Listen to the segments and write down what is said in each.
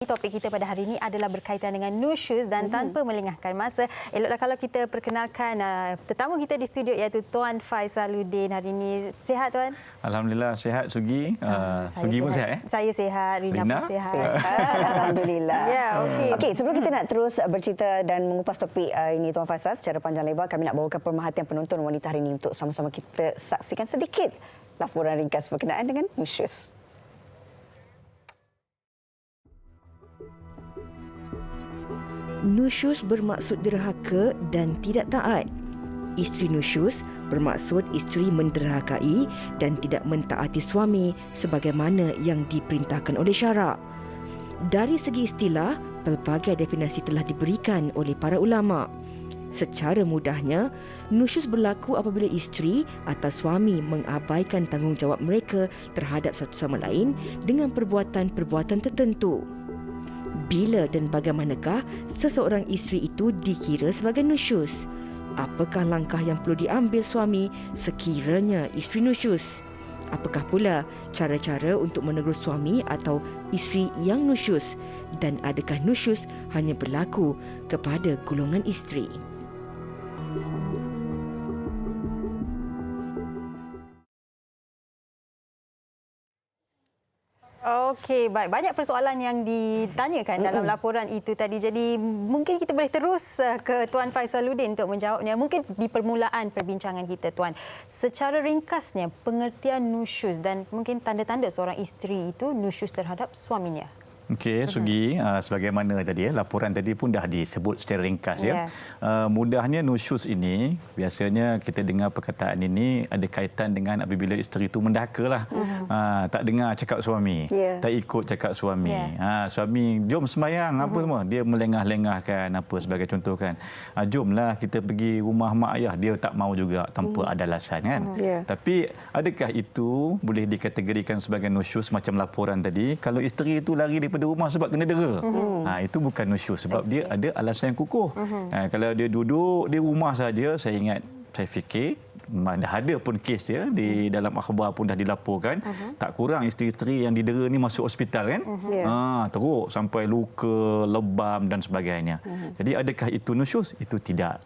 topik kita pada hari ini adalah berkaitan dengan nusyuz dan tanpa melengahkan masa, eloklah kalau kita perkenalkan tetamu kita di studio iaitu Tuan Faizaluddin hari ini. Sihat Tuan? Alhamdulillah sihat Sugi. Sugi pun sihat Saya sihat, Rina pun sihat. Alhamdulillah. Ya, okey. Okey, sebelum kita nak terus bercerita dan mengupas topik ini Tuan Faizal secara panjang lebar, kami nak bawakan pemerhatian penonton wanita hari ini untuk sama-sama kita saksikan sedikit laporan ringkas berkenaan dengan nusyuz. Nusyuz bermaksud derhaka dan tidak taat. Isteri nusyuz bermaksud isteri menderhakai dan tidak mentaati suami sebagaimana yang diperintahkan oleh syarak. Dari segi istilah, pelbagai definisi telah diberikan oleh para ulama. Secara mudahnya, nusyuz berlaku apabila isteri atau suami mengabaikan tanggungjawab mereka terhadap satu sama lain dengan perbuatan-perbuatan tertentu. Bila dan bagaimanakah seseorang isteri itu dikira sebagai nusyuz? Apakah langkah yang perlu diambil suami sekiranya isteri nusyuz? Apakah pula cara-cara untuk menegur suami atau isteri yang nusyuz? Dan adakah nusyuz hanya berlaku kepada golongan isteri? Okey, baik. Banyak persoalan yang ditanyakan dalam laporan itu tadi. Jadi mungkin kita boleh terus ke Tuan Faizaluddin untuk menjawabnya. Mungkin di permulaan perbincangan kita, Tuan. Secara ringkasnya, pengertian nusyuz dan mungkin tanda-tanda seorang isteri itu nusyuz terhadap suaminya. Okey, Sugi, sebagaimana tadi laporan tadi pun dah disebut secara ringkas ya. Mudahnya nusyuz ini biasanya kita dengar perkataan ini ada kaitan dengan apabila isteri itu mendahakalah. Tak dengar cakap suami, tak ikut cakap suami. Suami jom sembahyang apa semua, dia melengah-lengahkan apa sebagai contoh kan. Jomlah kita pergi rumah mak ayah, dia tak mau juga tanpa ada alasan kan. Tapi adakah itu boleh dikategorikan sebagai nusyuz macam laporan tadi kalau isteri itu lari daripada rumah sebab kena dera? Itu bukan nusyuz sebab dia ada alasan yang kukuh. Kalau dia duduk di rumah saja, saya fikir dah ada pun kes dia di dalam akhbar pun dah dilaporkan, tak kurang isteri-isteri yang didera ni masuk hospital kan. Teruk sampai luka, lebam dan sebagainya. Jadi adakah itu nusyuz? Itu tidak.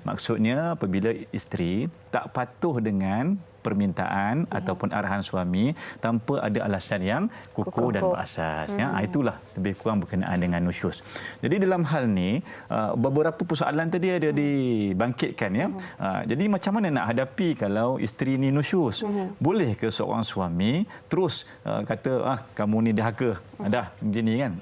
Maksudnya apabila isteri tak patuh dengan permintaan ataupun arahan suami tanpa ada alasan yang kukuh dan berasas. Itulah lebih kurang berkenaan dengan nusyuz. Jadi dalam hal ni beberapa persoalan tadi ada dibangkitkan ya. Jadi macam mana nak hadapi kalau isteri ni nusyuz? Boleh ke seorang suami terus kata kamu ni dahaka, dah begini kan?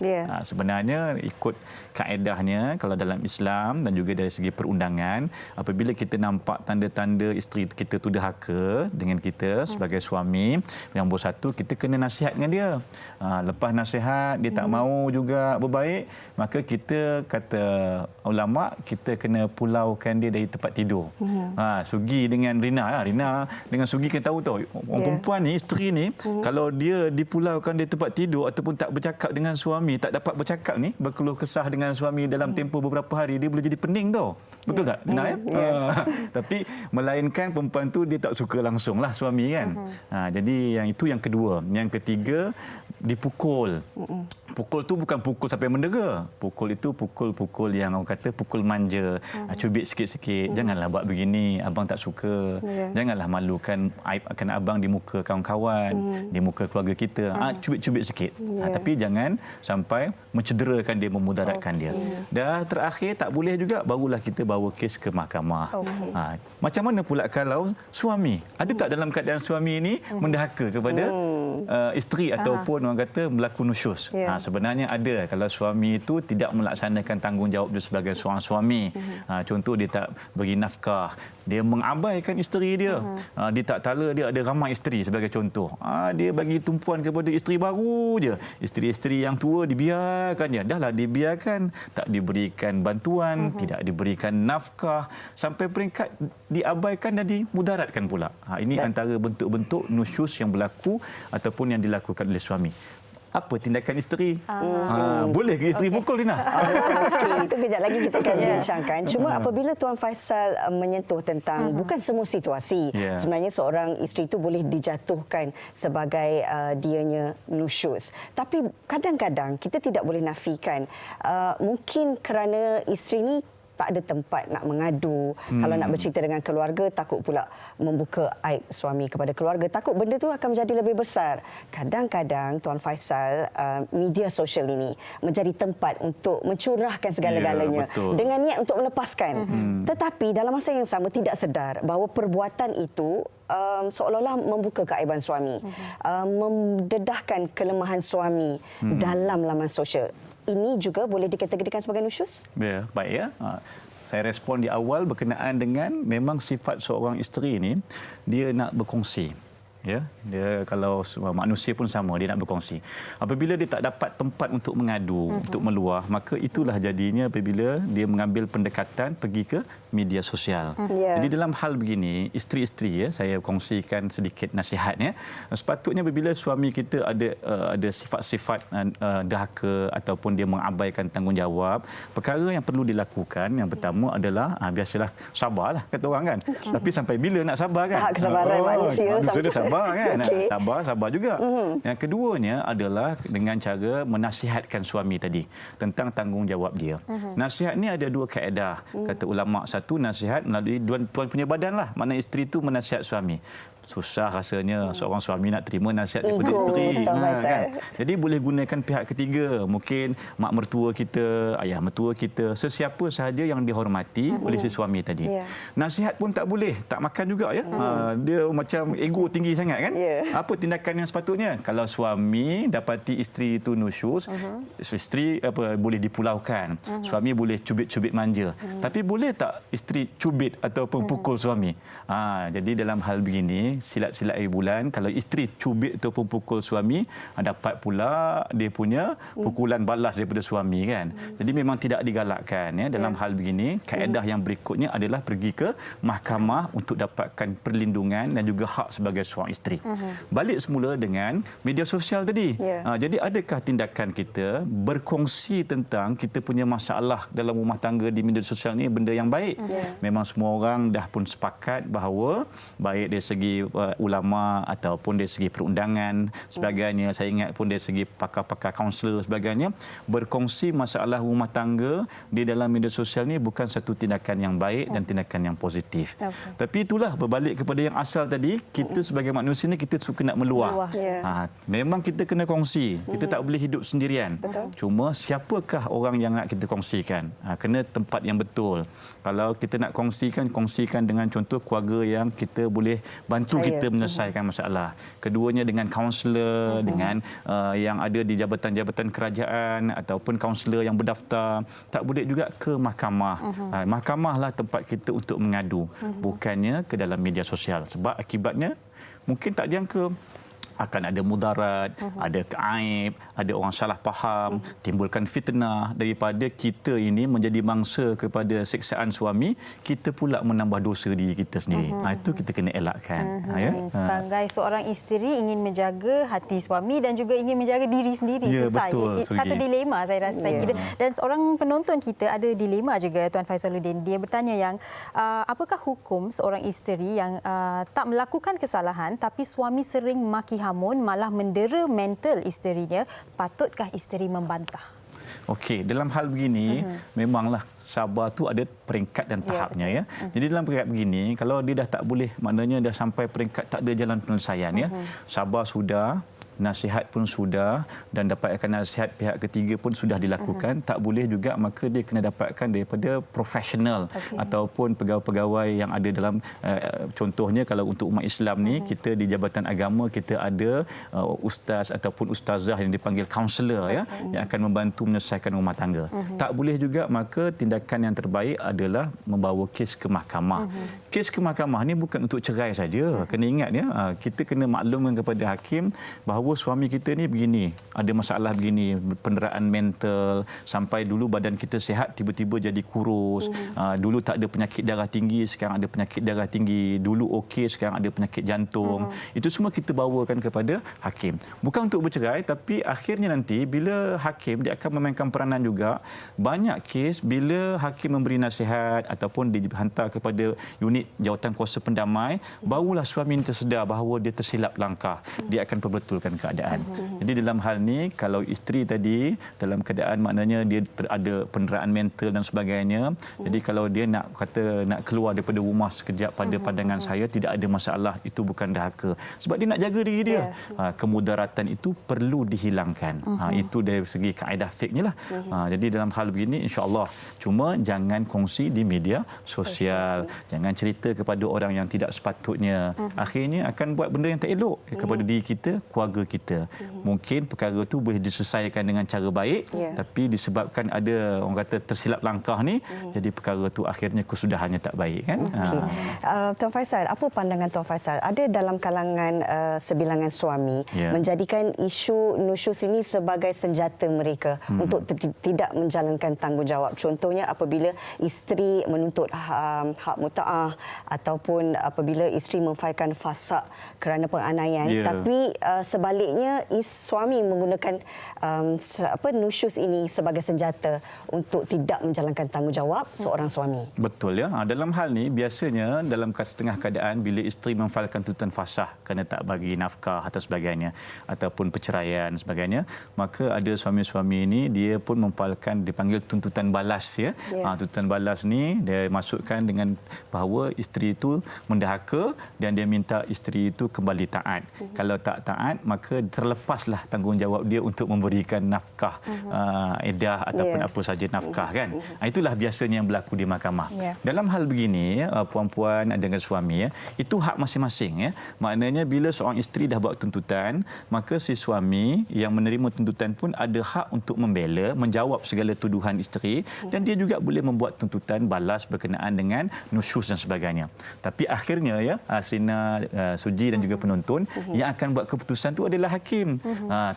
Sebenarnya ikut kaedahnya kalau dalam Islam dan juga dari segi perundangan, apabila kita nampak tanda-tanda isteri kita tu dahaka dengan kita sebagai suami, yang bersatu kita kena nasihat dengan dia. Lepas nasihat dia tak mau juga berbaik, maka kita kata ulama kita kena pulaukan dia dari tempat tidur. Sugi dengan Rina dengan Sugi kita tahu orang perempuan ni, isteri ni, kalau dia dipulaukan dari tempat tidur ataupun tak bercakap dengan suami, tak dapat bercakap ni, berkeluh kesah dengan suami dalam tempoh beberapa hari, dia boleh jadi pening tau. Betul tak? Rina, tapi melainkan perempuan tu dia tak suka langsung lah suami kan. Jadi yang itu yang kedua. Yang ketiga, dipukul. Pukul tu bukan pukul sampai mendera. Pukul itu pukul yang orang kata pukul manja. Cubit sikit-sikit. Janganlah buat begini, abang tak suka. Janganlah malukan aib akan abang di muka kawan-kawan, di muka keluarga kita. Cubit-cubit sikit. Tapi jangan sampai mencederakan dia, memudaratkan dia. Dah terakhir tak boleh juga, barulah kita bawa kes ke mahkamah. Macam mana pula kalau suami? Ada tak dalam keadaan suami ini mendahaka kepada isteri ataupun orang kata berlaku nusyuz? Sebenarnya ada kalau suami itu tidak melaksanakan tanggungjawab dia sebagai seorang suami. Contoh dia tak beri nafkah, dia mengabaikan isteri dia. Dia tak tala dia ada ramai isteri sebagai contoh. Dia bagi tumpuan kepada isteri baru je. Isteri-isteri yang tua dibiarkan je. Dahlah dibiarkan, tak diberikan bantuan, tidak diberikan nafkah, sampai peringkat diabaikan dan dimudaratkan pula. Ini antara bentuk-bentuk nusyuz yang berlaku ataupun yang dilakukan oleh suami. apa tindakan isteri? Boleh ke isteri pukul, Lina? Okey, itu kejap lagi kita akan bincangkan. Cuma apabila Tuan Faisal menyentuh tentang bukan semua situasi, sebenarnya seorang isteri itu boleh dijatuhkan sebagai dianya nusyus. Tapi kadang-kadang kita tidak boleh nafikan mungkin kerana isteri ni tak ada tempat nak mengadu. Kalau nak bercerita dengan keluarga, takut pula membuka aib suami kepada keluarga. Takut benda tu akan menjadi lebih besar. Kadang-kadang, Tuan Faisal, media sosial ini menjadi tempat untuk mencurahkan segala-galanya dengan niat untuk melepaskan. Tetapi dalam masa yang sama tidak sedar bahawa perbuatan itu seolah-olah membuka keaiban suami, mendedahkan kelemahan suami dalam laman sosial. Ini juga boleh dikategorikan sebagai nusyus? Ya, baik ya. Saya respon di awal berkenaan dengan memang sifat seorang isteri ini, dia nak berkongsi. Ya, dia kalau manusia pun sama, dia nak berkongsi. Apabila dia tak dapat tempat untuk mengadu, untuk meluah, maka itulah jadinya apabila dia mengambil pendekatan pergi ke media sosial. Jadi dalam hal begini, isteri-isteri, saya kongsikan sedikit nasihatnya. Sepatutnya apabila suami kita ada sifat-sifat dahaka ataupun dia mengabaikan tanggungjawab, perkara yang perlu dilakukan yang pertama adalah biasalah sabarlah kata orang kan. Tapi sampai bila nak sabar kan? Hak kesabaran manusia dia sabar kan. Okay. Sabar juga. Yang keduanya adalah dengan cara menasihatkan suami tadi tentang tanggungjawab dia. Nasihat ni ada dua kaedah. Kata ulama, satu nasihat melalui tuan punya badan lah. Mana isteri tu menasihat suami. Susah rasanya seorang suami nak terima nasihat daripada isteri. Kan? Jadi boleh gunakan pihak ketiga. Mungkin mak mertua kita, ayah mertua kita, sesiapa sahaja yang dihormati oleh si suami tadi. Nasihat pun tak boleh, tak makan juga ya. Dia macam ego tinggi sangat kan. Apa tindakan yang sepatutnya? Kalau suami dapati isteri itu nusyus, isteri boleh dipulaukan. Suami boleh cubit-cubit manja. Tapi boleh tak isteri cubit ataupun pukul suami? Jadi dalam hal begini, silap-silap air bulan, kalau isteri cubit ataupun pukul suami, dapat pula dia punya pukulan balas daripada suami kan. Jadi memang tidak digalakkan ya dalam hal begini. Kaedah yang berikutnya adalah pergi ke mahkamah untuk dapatkan perlindungan dan juga hak sebagai seorang isteri. Balik semula dengan media sosial tadi. Jadi adakah tindakan kita berkongsi tentang kita punya masalah dalam rumah tangga di media sosial ni benda yang baik? Memang semua orang dah pun sepakat bahawa baik dari segi ulama ataupun dari segi perundangan sebagainya, saya ingat pun dari segi pakar-pakar kaunselor sebagainya, berkongsi masalah rumah tangga di dalam media sosial ni bukan satu tindakan yang baik dan tindakan yang positif. Tapi itulah berbalik kepada yang asal tadi, kita sebagai manusia ni kita suka nak meluah. Memang kita kena kongsi, kita tak boleh hidup sendirian. Cuma siapakah orang yang nak kita kongsikan? Kena tempat yang betul. Kalau kita nak kongsikan dengan contoh keluarga yang kita boleh bantu kita menyelesaikan masalah. Keduanya dengan kaunselor, dengan yang ada di jabatan-jabatan kerajaan ataupun kaunselor yang berdaftar. Tak boleh juga ke mahkamah. Mahkamahlah tempat kita untuk mengadu, bukannya ke dalam media sosial. Sebab akibatnya mungkin tak dijangka akan ada mudarat, ada keaib, ada orang salah faham, timbulkan fitnah, daripada kita ini menjadi mangsa kepada siksaan suami, kita pula menambah dosa diri kita sendiri. Itu kita kena elakkan. Sebagai seorang isteri ingin menjaga hati suami dan juga ingin menjaga diri sendiri. Betul, satu dilema saya rasa. Dan seorang penonton kita ada dilema juga, Tuan Faizaluddin. Dia bertanya yang apakah hukum seorang isteri yang tak melakukan kesalahan tapi suami sering maki hamun, malah mendera mental isterinya, patutkah isteri membantah? Okey, dalam hal begini memanglah sabar tu ada peringkat dan tahapnya ya. Jadi dalam peringkat begini, kalau dia dah tak boleh, maknanya dah sampai peringkat tak ada jalan penyelesaian ya. Sabar sudah, nasihat pun sudah, dan dapatkan nasihat pihak ketiga pun sudah dilakukan, tak boleh juga, maka dia kena dapatkan daripada profesional ataupun pegawai-pegawai yang ada dalam contohnya kalau untuk umat Islam ni, kita di Jabatan Agama kita ada ustaz ataupun ustazah yang dipanggil kaunselor ya, yang akan membantu menyelesaikan rumah tangga. Tak boleh juga, maka tindakan yang terbaik adalah membawa kes ke mahkamah. Kes ke mahkamah ni bukan untuk cerai saja. Kena ingat ya, kita kena maklumkan kepada hakim bahawa bahawa suami kita ni begini, ada masalah begini, penderaan mental, sampai dulu badan kita sihat tiba-tiba jadi kurus, dulu tak ada penyakit darah tinggi, sekarang ada penyakit darah tinggi, dulu okey, sekarang ada penyakit jantung. Itu semua kita bawakan kepada hakim. Bukan untuk bercerai, tapi akhirnya nanti bila hakim, dia akan memainkan peranan juga. Banyak kes bila hakim memberi nasihat ataupun dihantar kepada unit jawatan kuasa pendamai, barulah suami ini tersedar bahawa dia tersilap langkah. Dia akan perbetulkan keadaan. Jadi dalam hal ni, kalau isteri tadi dalam keadaan maknanya dia ada penderaan mental dan sebagainya, jadi kalau dia nak keluar daripada rumah sekejap, pada pandangan saya tidak ada masalah, itu bukan dahaka. Sebab dia nak jaga diri dia. Kemudaratan itu perlu dihilangkan. Itu dari segi kaedah fiknya lah. Jadi dalam hal begini, insya-Allah, cuma jangan kongsi di media sosial, jangan cerita kepada orang yang tidak sepatutnya. Akhirnya akan buat benda yang tak elok kepada diri kita, keluarga kita. Mungkin perkara itu boleh diselesaikan dengan cara baik, tapi disebabkan ada orang kata tersilap langkah ni, jadi perkara itu akhirnya kesudahannya tak baik kan. Tuan Faisal, apa pandangan Tuan Faisal? Ada dalam kalangan sebilangan suami menjadikan isu nusyus ini sebagai senjata mereka untuk tidak menjalankan tanggungjawab. Contohnya apabila isteri menuntut hak mutaah ataupun apabila isteri memfailkan fasaq kerana penganiayaan, tapi sebaliknya suami menggunakan nusyus ini sebagai senjata untuk tidak menjalankan tanggungjawab seorang suami. Betul ya. Dalam hal ni biasanya dalam setengah keadaan bila isteri memfailkan tuntutan fasah kerana tak bagi nafkah atau sebagainya ataupun perceraian sebagainya, maka ada suami-suami ini dia pun memfailkan dipanggil tuntutan balas ya. Tuntutan balas ni dia masukkan dengan bahawa isteri itu mendahaka dan dia minta isteri itu kembali taat. Kalau tak taat, maka terlepaslah tanggungjawab dia untuk memberikan nafkah edah ataupun apa saja nafkah kan. Itulah biasanya yang berlaku di mahkamah. Dalam hal begini, puan-puan dengan suami itu hak masing-masing ya. Maknanya bila seorang isteri dah buat tuntutan, maka si suami yang menerima tuntutan pun ada hak untuk membela, menjawab segala tuduhan isteri, dan dia juga boleh membuat tuntutan balas berkenaan dengan nusyus dan sebagainya. Tapi akhirnya ya, Asrina, Suji dan juga penonton, yang akan buat keputusan itu adalah hakim.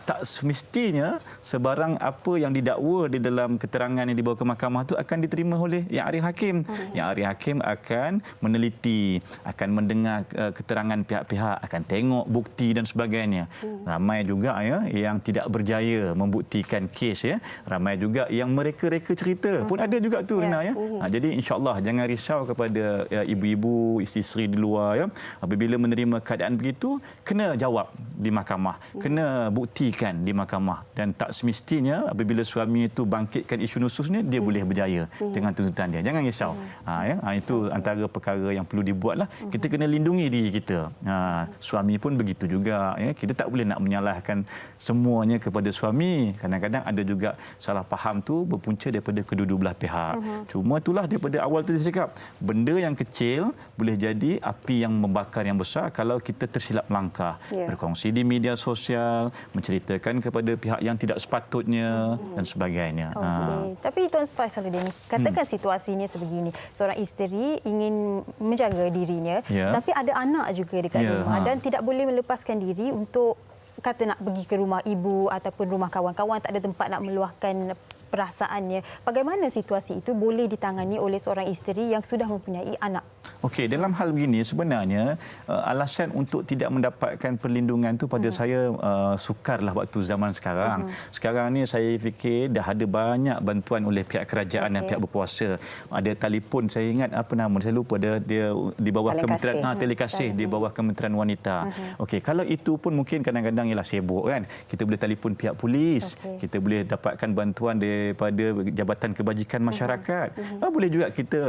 Tak semestinya sebarang apa yang didakwa di dalam keterangan yang dibawa ke mahkamah itu akan diterima oleh yang arif hakim. Yang arif hakim akan meneliti, akan mendengar keterangan pihak-pihak, akan tengok bukti dan sebagainya. Ramai juga ya yang tidak berjaya membuktikan kes ya. Ramai juga yang mereka-reka cerita pun ada juga tu Rina ya. Jadi insya-Allah jangan risau kepada ibu-ibu, isteri-isteri di luar ya. Apabila menerima keadaan begitu, kena jawab di mahkamah, kena buktikan di mahkamah, dan tak semestinya apabila suami itu bangkitkan isu nusus ni dia boleh berjaya dengan tuntutan dia. Jangan risau. Itu antara perkara yang perlu dibuatlah. Kita kena lindungi diri kita. Suami pun begitu juga ya. Kita tak boleh nak menyalahkan semuanya kepada suami. Kadang-kadang ada juga salah faham tu berpunca daripada kedua-dua belah pihak. Cuma itulah daripada awal tadi saya cakap, benda yang kecil boleh jadi api yang membakar yang besar kalau kita tersilap langkah. Berkongsi di media sosial, menceritakan kepada pihak yang tidak sepatutnya dan sebagainya. Tapi Tuan Faisaluddin, katakan situasinya sebegini. Seorang isteri ingin menjaga dirinya, tapi ada anak juga dekat rumah dan tidak boleh melepaskan diri untuk kata nak pergi ke rumah ibu ataupun rumah kawan-kawan, tak ada tempat nak meluahkan perasaannya. Bagaimana situasi itu boleh ditangani oleh seorang isteri yang sudah mempunyai anak? Okey, dalam hal begini sebenarnya alasan untuk tidak mendapatkan perlindungan tu pada saya sukarlah waktu zaman sekarang. Sekarang ni saya fikir dah ada banyak bantuan oleh pihak kerajaan dan pihak berkuasa. Ada telefon, saya ingat apa nama, saya lupa, dia di bawah Kementerian Telekasih di bawah Kementerian Wanita. Okey, kalau itu pun mungkin kadang-kadang ialah sibuk kan. Kita boleh telefon pihak polis, kita boleh dapatkan bantuan daripada Jabatan Kebajikan Masyarakat. Boleh juga kita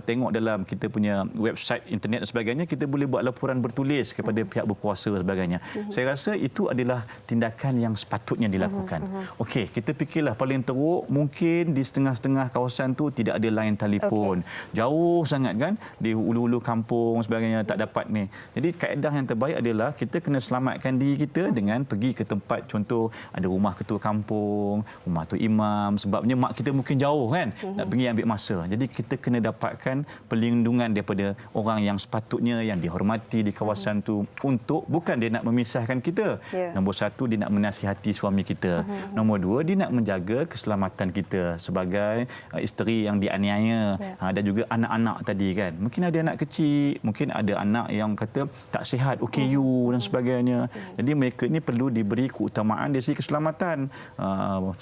tengok dalam kita punya website internet dan sebagainya, kita boleh buat laporan bertulis kepada pihak berkuasa dan sebagainya. Saya rasa itu adalah tindakan yang sepatutnya dilakukan. Okey, kita fikirlah paling teruk mungkin di setengah-setengah kawasan tu tidak ada line telefon. Jauh sangat kan, di ulu-ulu kampung sebagainya tak dapat ni. Jadi kaedah yang terbaik adalah kita kena selamatkan diri kita dengan pergi ke tempat, contoh ada rumah ketua kampung, rumah tu imam, sebabnya mak kita mungkin jauh kan, nak pergi ambil masa. Jadi kita kena dapatkan perlindungan daripada orang yang sepatutnya, yang dihormati di kawasan tu, untuk bukan dia nak memisahkan kita. Nombor satu, dia nak menasihati suami kita. Nombor dua, dia nak menjaga keselamatan kita sebagai isteri yang dianiaya. Dan juga anak-anak tadi kan. Mungkin ada anak kecil, mungkin ada anak yang kata tak sihat, OKU dan sebagainya. Jadi mereka ni perlu diberi keutamaan dari segi keselamatan.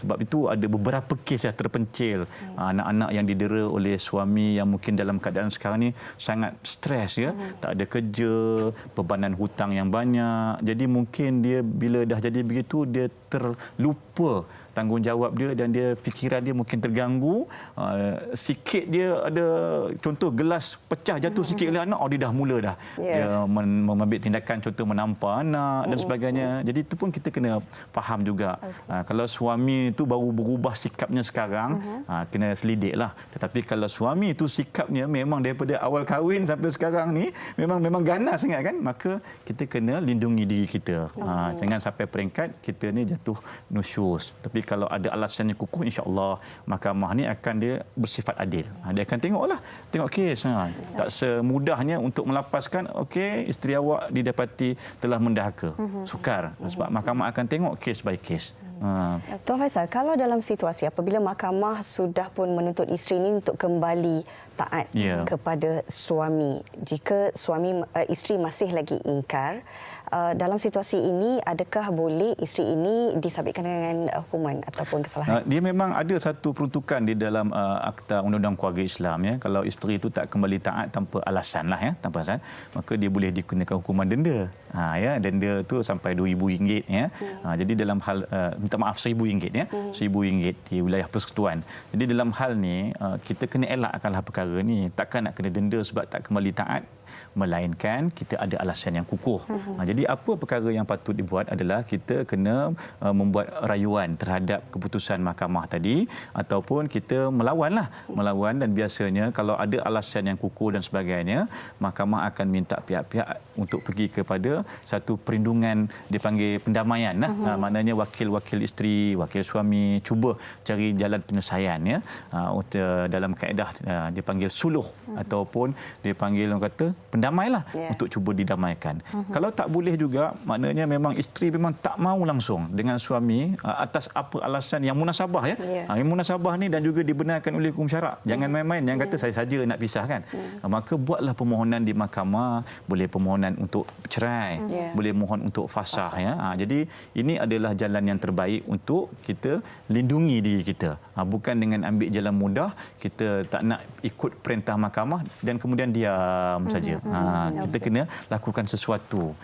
Sebab itu ada beberapa kes yang terpencil. Anak-anak yang didera oleh suami yang mungkin dalam keadaan sekarang ni sangat stres, ya, tak ada kerja, bebanan hutang yang banyak. Jadi mungkin dia bila dah jadi begitu, dia terlupa tanggungjawab dia dan dia fikiran dia mungkin terganggu. Sikit dia ada contoh gelas pecah jatuh sikit oleh anak, dia dah mula dah. Dia mengambil tindakan, contoh menampar anak dan sebagainya. Jadi itu pun kita kena faham juga. Kalau suami itu baru berubah sikapnya sekarang, kena selidiklah. Tetapi kalau suami itu sikapnya memang daripada awal kahwin sampai sekarang ni memang ganas sangat kan, maka kita kena lindungi diri kita. Jangan sampai peringkat kita ni jatuh nusyus. Tapi kalau ada alasan yang kukuh, insya-Allah mahkamah ni akan dia bersifat adil. Dia akan tengok kes. Tak semudahnya untuk melapaskan, okey, isteri awak didapati telah mendahaka. Sukar. Sebab mahkamah akan tengok kes by kes. Tuan Faisal, kalau dalam situasi apabila mahkamah sudah pun menuntut isteri ini untuk kembali taat kepada suami, jika isteri masih lagi ingkar, dalam situasi ini adakah boleh isteri ini disabitkan dengan hukuman ataupun kesalahan? Dia memang ada satu peruntukan di dalam Akta Undang-Undang Keluarga Islam, ya. Kalau isteri itu tak kembali taat tanpa alasan lah, ya, tanpa alasan, maka dia boleh dikenakan hukuman denda. Ya, denda tu sampai RM2,000, ya. Jadi dalam hal minta maaf RM1,000, ya. RM1,000 di wilayah persekutuan. Jadi dalam hal ni kita kena elakkanlah perkara ni. Takkan nak kena denda sebab tak kembali taat, melainkan kita ada alasan yang kukuh. Jadi apa perkara yang patut dibuat adalah kita kena membuat rayuan terhadap keputusan mahkamah tadi, ataupun kita melawan, dan biasanya kalau ada alasan yang kukuh dan sebagainya, mahkamah akan minta pihak-pihak untuk pergi kepada satu perlindungan, dipanggil pendamaian. Maknanya wakil-wakil isteri, wakil suami cuba cari jalan penyelesaian, ya. Dalam kaedah dipanggil suluh ataupun dipanggil orang kata pendamailah, untuk cuba didamaikan. Kalau tak boleh juga, maknanya memang isteri memang tak mau langsung dengan suami atas apa alasan yang munasabah, ya. Yang munasabah ni dan juga dibenarkan oleh hukum syarak. Jangan main-main, jangan kata saya saja nak pisahkan. Maka buatlah permohonan di mahkamah, boleh permohonan untuk cerai, boleh mohon untuk fasah, ya. Jadi ini adalah jalan yang terbaik untuk kita lindungi diri kita. Bukan dengan ambil jalan mudah, kita tak nak ikut perintah mahkamah dan kemudian diam saja. Kita kena lakukan sesuatu.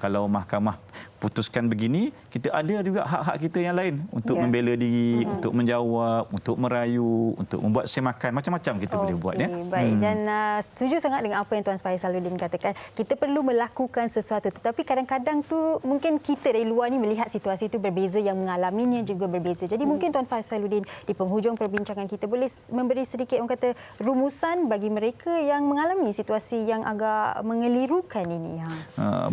Kalau mahkamah putuskan begini, kita ada juga hak-hak kita yang lain untuk membela diri, untuk menjawab, untuk merayu, untuk membuat semakan, macam-macam kita boleh buat, ya. Baik, dan setuju sangat dengan apa yang Tuan Faisaluddin katakan. Kita perlu melakukan sesuatu, tetapi kadang-kadang tu mungkin kita dari luar ni melihat situasi itu berbeza, yang mengalaminya juga berbeza. Jadi mungkin Tuan Faisaluddin di penghujung perbincangan kita boleh memberi sedikit orang kata rumusan bagi mereka yang mengalami situasi yang agak mengelirukan ini.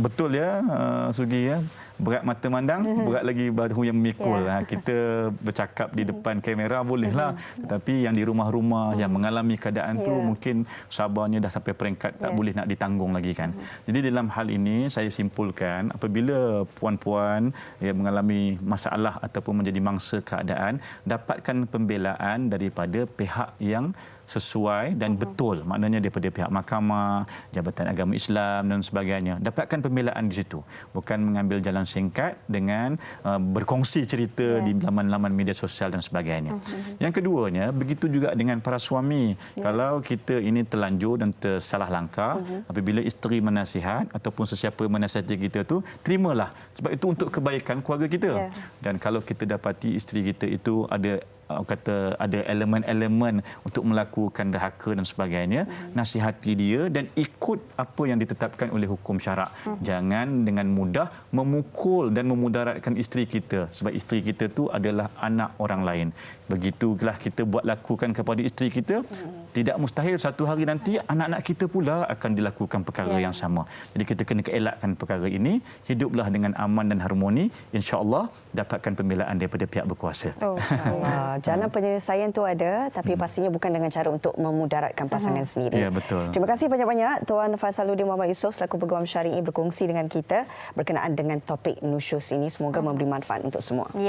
Betul, ya, Sugi, ya. Berat mata mandang, berat lagi bahu yang memikul. Kita bercakap di depan kamera bolehlah, tetapi yang di rumah-rumah yang mengalami keadaan tu mungkin sabarnya dah sampai peringkat tak boleh nak ditanggung lagi kan. Jadi dalam hal ini saya simpulkan, apabila puan-puan yang mengalami masalah ataupun menjadi mangsa keadaan, dapatkan pembelaan daripada pihak yang sesuai dan betul, maknanya daripada pihak mahkamah, Jabatan Agama Islam dan sebagainya. Dapatkan pembelaan di situ, bukan mengambil jalan singkat dengan berkongsi cerita di laman-laman media sosial dan sebagainya. Yang keduanya, begitu juga dengan para suami. Kalau kita ini terlanjur dan tersalah langkah, apabila isteri menasihat ataupun sesiapa menasihati kita tu, terimalah, sebab itu untuk kebaikan keluarga kita. Dan kalau kita dapati isteri kita itu ada elemen-elemen untuk melakukan derhaka dan sebagainya, nasihati dia dan ikut apa yang ditetapkan oleh hukum syarak. Jangan dengan mudah memukul dan memudaratkan isteri kita, sebab isteri kita tu adalah anak orang lain. Begitulah kita buat lakukan kepada isteri kita, tidak mustahil satu hari nanti anak-anak kita pula akan dilakukan perkara yang sama. Jadi kita kena elakkan perkara ini, hiduplah dengan aman dan harmoni, insya-Allah dapatkan pembelaan daripada pihak berkuasa. Jalan penyelesaian tu ada, tapi pastinya bukan dengan cara untuk memudaratkan pasangan sendiri. Ya, betul. Terima kasih banyak-banyak Tuan Faisaluddin Muhammad Yusof selaku Peguam Syari'i berkongsi dengan kita berkenaan dengan topik nusyus ini. Semoga memberi manfaat untuk semua.